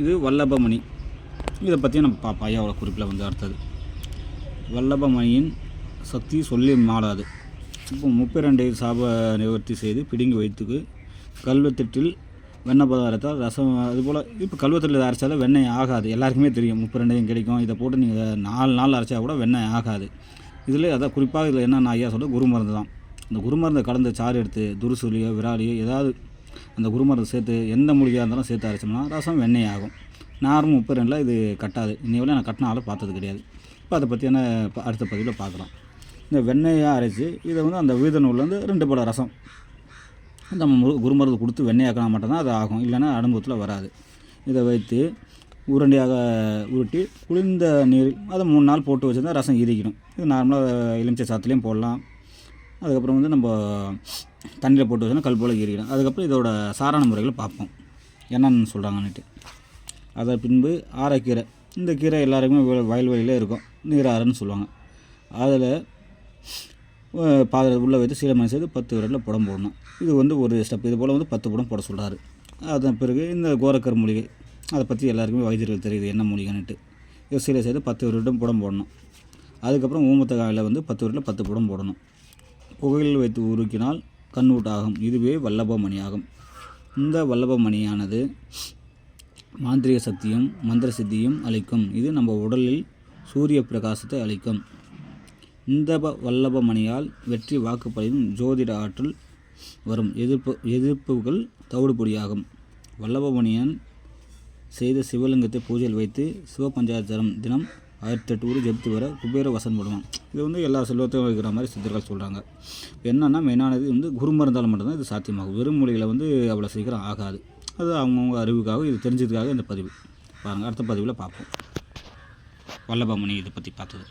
இது வல்லபமணி. இதை பற்றி நம்ம பார்ப்போம் ஐயாவோட குறிப்பில் வந்து அடுத்தது. வல்லபமணியின் சக்தி சொல்லி மாளாது. இப்போ 32 சாப நிவர்த்தி செய்து பிடுங்கி வைத்துக்கு கல்வெத்திட்டில் வெண்ணெய் பதார்த்தத்தால் ரசம். அதுபோல் இப்போ கல்வெத்தில் அரைச்சாலும் வெண்ணெய் ஆகாது, எல்லாருக்குமே தெரியும். 32 கிடைக்கும். இதை போட்டு நீங்கள் 4 நாள் அரைச்சா கூட வெண்ணெய் ஆகாது. இதில் அதான் குறிப்பாக இதில் என்னென்ன ஐயா சொல்ல குருமருந்து தான். இந்த குருமருந்தை கலந்த சாறு எடுத்து துருசுலியோ விராலியோ ஏதாவது அந்த குருமருந்து சேர்த்து எந்த மூலிகையாக இருந்தாலும் சேர்த்து அரைச்சோம்னா ரசம் வெண்ணெய் ஆகும். நார்மல் 32 இது கட்டாது. இன்னையோட நான் கட்டினாலும் பார்த்தது கிடையாது. இப்போ அதை பற்றியான அடுத்த பதிவில் பார்க்கலாம். இந்த வெண்ணெயாக அரைச்சி இதை வந்து அந்த வீத நூல்லேருந்து 2 பட ரசம் நம்ம குருமருந்து கொடுத்து வெண்ணெயாக்கினா மட்டும்தான் அது ஆகும், இல்லைன்னா அனுபவத்தில் வராது. இதை வைத்து உருண்டையாக உருட்டி குளிர்ந்த நீர் அதை 3 நாள் போட்டு வச்சுருந்தா ரசம் இறுக்கிடும். இது நார்மலாக எலுமிச்சை சாத்துலேயும் போடலாம். அதுக்கப்புறம் வந்து நம்ம தண்ணியில் போட்டு வச்சோன்னா கல் போல் இறுக்கிடும். அதுக்கப்புறம் இதோட சாரான முறைகளை பார்ப்போம் என்னென்னு சொல்கிறாங்கன்னுட்டு. அதை பின்பு ஆரைக்கீரை. இந்த கீரை எல்லாருக்குமே வயல்வெளியில் இருக்கும், நீராறுன்னு சொல்லுவாங்க. அதில் பாத்திரத்தை உள்ளே வைத்து சீலமணி செய்து 10 விரலில் புடம் போடணும். இது வந்து ஒரு ஸ்டெப். இது போல் வந்து 10 புடம் போட சொல்கிறாரு. அதன் பிறகு இந்த கோரக்கர் மூலிகை, அதை பற்றி எல்லாருக்குமே வைத்தியர்கள் தெரியுது என்ன மூலிகைன்னுட்டு. இது சீலை செய்து 10 விரலிடம் புடம் போடணும். அதுக்கப்புறம் ஊமத்தக்காயில் வந்து 10 விரலில் 10 புடம் போடணும். புகையில் வைத்து உருக்கினால் கண்ணூட்டாகும். இதுவே வல்லபமணியாகும். இந்த வல்லபமணியானது மாந்திரிக சக்தியும் மந்திர சித்தியும் அளிக்கும். இது நம்ம உடலில் சூரிய பிரகாசத்தை அளிக்கும். இந்த வல்லபமணியால் வெற்றி வாக்குப்படியும் ஜோதிட ஆற்றல் வரும். எதிர்ப்புகள் தவிடுபொடியாகும். வல்லபமணியன் செய்த சிவலிங்கத்தை பூஜையில் வைத்து சிவபஞ்சாட்சரம் தினம் 1008 ஊர் ஜெபித்து வர குபேர வசன் போடுவான். இது வந்து எல்லா செல்வத்தையும் வைக்கிற மாதிரி சித்தர்கள் சொல்கிறாங்க. என்னென்னா மெயினானது வந்து குருமருந்தால் மட்டும்தான் இது சாத்தியமாகும். வெறும் மொழிகளை வந்து அவ்வளோ சீக்கிரம் ஆகாது. அது அவங்கவுங்க அறிவுக்காக, இது தெரிஞ்சதுக்காக இந்த பதிவு பாருங்கள். அடுத்த பதிவில் பார்ப்போம் வல்லபமணி இதை பற்றி பார்த்தது.